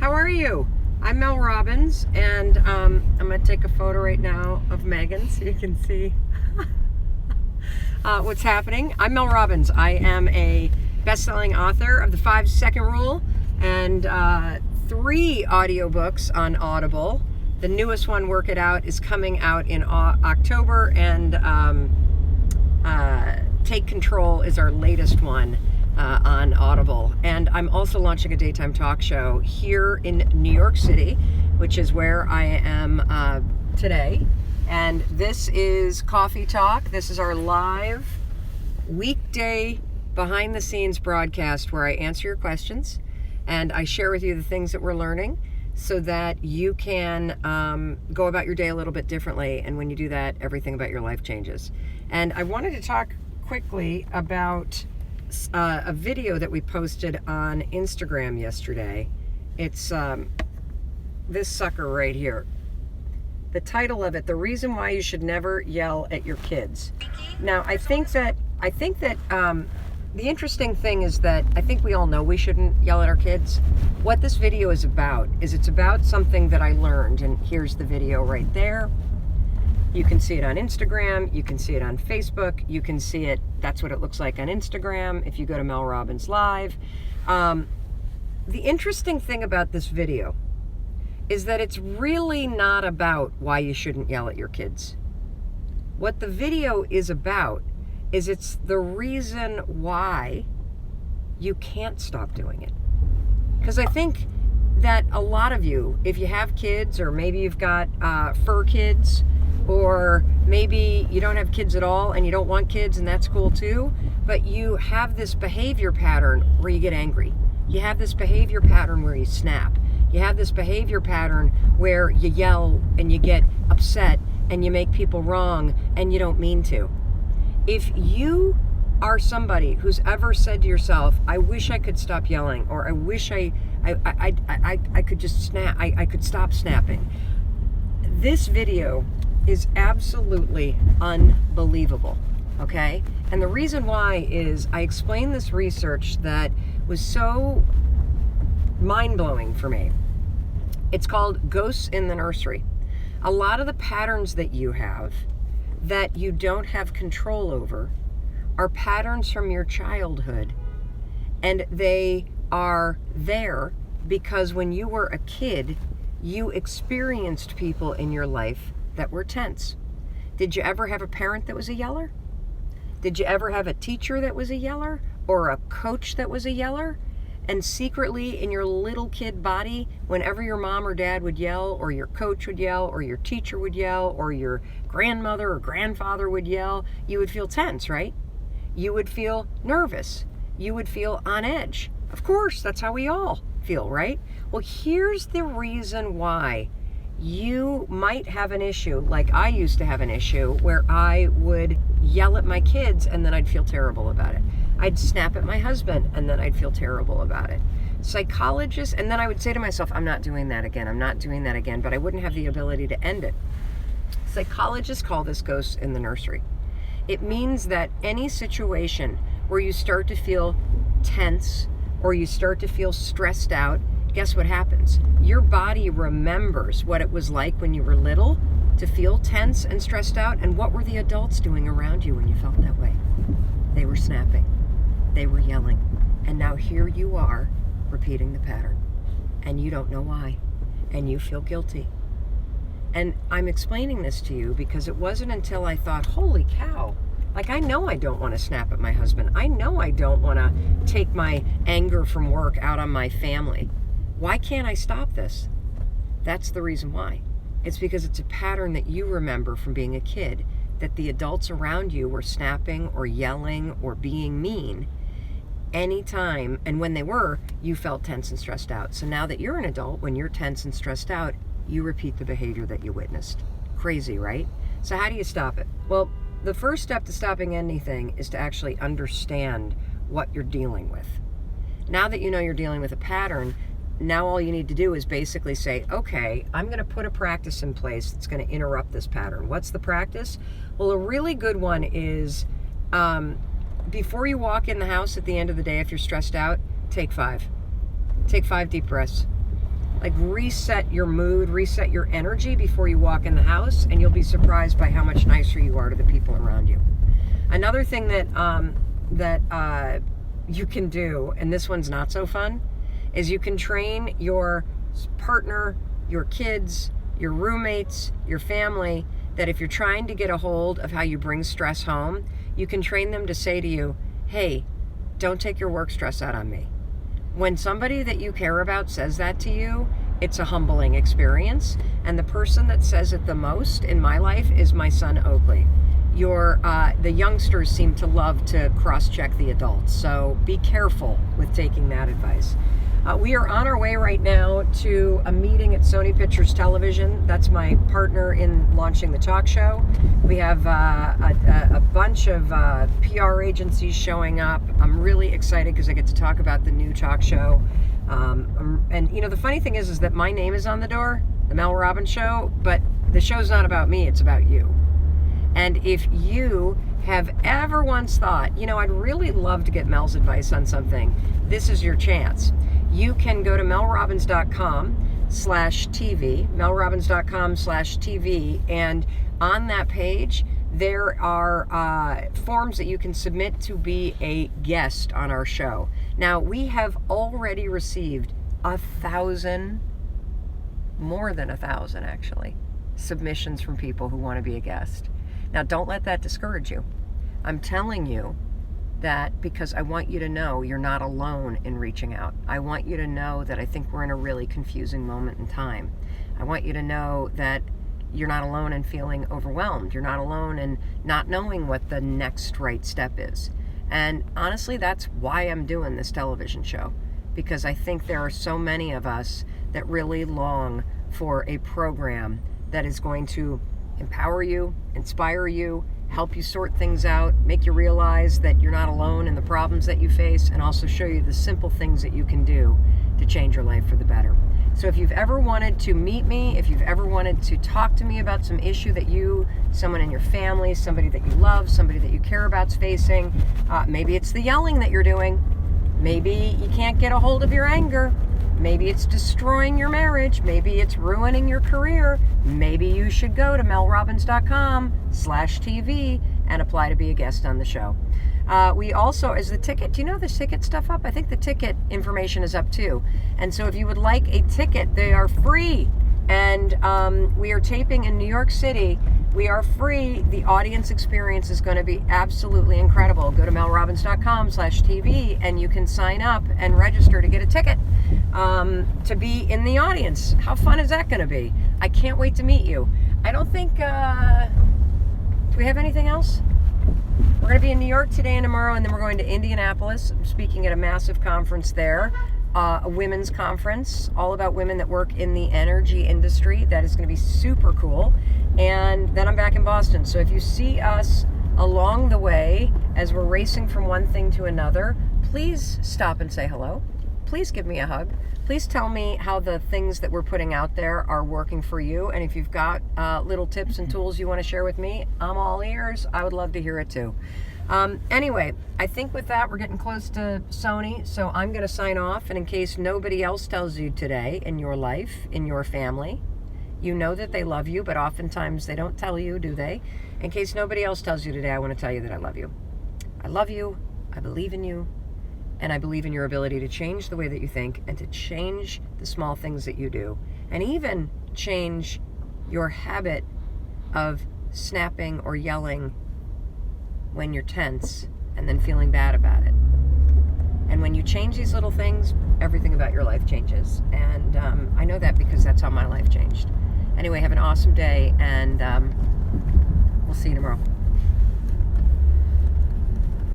How are you? I'm Mel Robbins, and I'm going to take a photo right now of Megan so you can see what's happening. I'm Mel Robbins. I am a best-selling author of The 5-Second Rule and 3 audiobooks on Audible. The newest one, Work It Out, is coming out in October, and Take Control is our latest one on Audible. And I'm also launching a daytime talk show here in New York City, which is where I am today. And this is Coffee Talk. This is our live weekday behind the scenes broadcast where I answer your questions and I share with you the things that we're learning so that you can go about your day a little bit differently. And when you do that, everything about your life changes. And I wanted to talk quickly about a video that we posted on Instagram yesterday. It's this sucker right here. The title of it, The Reason Why You Should Never Yell at Your Kids. Now, I think that the interesting thing is that I think we all know we shouldn't yell at our kids. What this video is about is it's about something that I learned, and here's the video right there. You can see it on Instagram, you can see it on Facebook, you can see it, that's what it looks like on Instagram if you go to Mel Robbins Live. The interesting thing about this video is that it's really not about why you shouldn't yell at your kids. What the video is about is it's the reason why you can't stop doing it. Because I think that a lot of you, if you have kids, or maybe you've got fur kids, or maybe you don't have kids at all and you don't want kids, and that's cool too, but you have this behavior pattern where you get angry. You have this behavior pattern where you snap. You have this behavior pattern where you yell and you get upset and you make people wrong and you don't mean to. If you are somebody who's ever said to yourself, I wish I could stop yelling, or I wish I could just snap, I could stop snapping, this video is absolutely unbelievable, okay? And the reason why is I explained this research that was so mind-blowing for me. It's called Ghosts in the Nursery. A lot of the patterns that you have that you don't have control over are patterns from your childhood, and they are there because when you were a kid, you experienced people in your life that were tense. Did you ever have a parent that was a yeller? Did you ever have a teacher that was a yeller, or a coach that was a yeller? And secretly in your little kid body, whenever your mom or dad would yell, or your coach would yell, or your teacher would yell, or your grandmother or grandfather would yell, you would feel tense, right? You would feel nervous. You would feel on edge. Of course, that's how we all feel, right? Well, here's the reason why you might have an issue, like I used to have an issue, where I would yell at my kids and then I'd feel terrible about it. I'd snap at my husband and then I'd feel terrible about it. Psychologists, and then I would say to myself, I'm not doing that again, I'm not doing that again, but I wouldn't have the ability to end it. Psychologists call this ghosts in the nursery. It means that any situation where you start to feel tense or you start to feel stressed out, guess what happens? Your body remembers what it was like when you were little to feel tense and stressed out. And what were the adults doing around you when you felt that way? They were snapping. They were yelling. And now here you are repeating the pattern. And you don't know why. And you feel guilty. And I'm explaining this to you because it wasn't until I thought, holy cow, like I know I don't want to snap at my husband. I know I don't want to take my anger from work out on my family. Why can't I stop this? That's the reason why. It's because it's a pattern that you remember from being a kid, that the adults around you were snapping or yelling or being mean anytime, and when they were, you felt tense and stressed out. So now that you're an adult, when you're tense and stressed out, you repeat the behavior that you witnessed. Crazy, right? So how do you stop it? Well, the first step to stopping anything is to actually understand what you're dealing with. Now that you know you're dealing with a pattern, now all you need to do is basically say, okay, I'm going to put a practice in place that's going to interrupt this pattern. What's the practice? Well, a really good one is before you walk in the house at the end of the day, if you're stressed out, take 5. Take 5 deep breaths. Like, reset your mood, reset your energy before you walk in the house, and you'll be surprised by how much nicer you are to the people around you. Another thing that you can do, and this one's not so fun, is you can train your partner, your kids, your roommates, your family, that if you're trying to get a hold of how you bring stress home, you can train them to say to you, hey, don't take your work stress out on me. When somebody that you care about says that to you, it's a humbling experience. And the person that says it the most in my life is my son, Oakley. The youngsters seem to love to cross-check the adults, so be careful with taking that advice. We are on our way right now to a meeting at Sony Pictures Television. That's my partner in launching the talk show. We have a bunch of PR agencies showing up. I'm really excited because I get to talk about the new talk show. And you know, the funny thing is that my name is on the door, the Mel Robbins Show, but the show's not about me, it's about you. And if you have ever once thought, you know, I'd really love to get Mel's advice on something, this is your chance. You can go to melrobbins.com/TV, melrobbins.com/TV, and on that page, there are forms that you can submit to be a guest on our show. Now, we have already received 1,000, more than 1,000 actually, submissions from people who want to be a guest. Now, don't let that discourage you. I'm telling you that because I want you to know you're not alone in reaching out. I want you to know that I think we're in a really confusing moment in time. I want you to know that you're not alone in feeling overwhelmed. You're not alone in not knowing what the next right step is. And honestly, that's why I'm doing this television show, because I think there are so many of us that really long for a program that is going to empower you, inspire you, help you sort things out, make you realize that you're not alone in the problems that you face, and also show you the simple things that you can do to change your life for the better. So if you've ever wanted to meet me, if you've ever wanted to talk to me about some issue that someone in your family, somebody that you love, somebody that you care about's facing, maybe it's the yelling that you're doing, maybe you can't get a hold of your anger, maybe it's destroying your marriage, maybe it's ruining your career, maybe you should go to melrobbins.com/TV and apply to be a guest on the show. We also, as the ticket, do you know the ticket stuff up? I think the ticket information is up too. And so if you would like a ticket, they are free. And we are taping in New York City. We are free. The audience experience is going to be absolutely incredible. Go to melrobbins.com/TV and you can sign up and register to get a ticket to be in the audience. How fun is that going to be? I can't wait to meet you. I don't think, do we have anything else? We're going to be in New York today and tomorrow, and then we're going to Indianapolis. I'm speaking at a massive conference there, a women's conference, all about women that work in the energy industry. That is going to be super cool. And then I'm back in Boston. So if you see us along the way as we're racing from one thing to another, please stop and say hello. Please give me a hug. Please tell me how the things that we're putting out there are working for you. And if you've got little tips and tools you want to share with me, I'm all ears. I would love to hear it too. Anyway, I think with that, we're getting close to Sony. So I'm going to sign off. And in case nobody else tells you today in your life, in your family, you know that they love you, but oftentimes they don't tell you, do they? In case nobody else tells you today, I want to tell you that I love you. I love you. I believe in you. And I believe in your ability to change the way that you think and to change the small things that you do. And even change your habit of snapping or yelling when you're tense and then feeling bad about it. And when you change these little things, everything about your life changes. And I know that because that's how my life changed. Anyway, have an awesome day, and we'll see you tomorrow.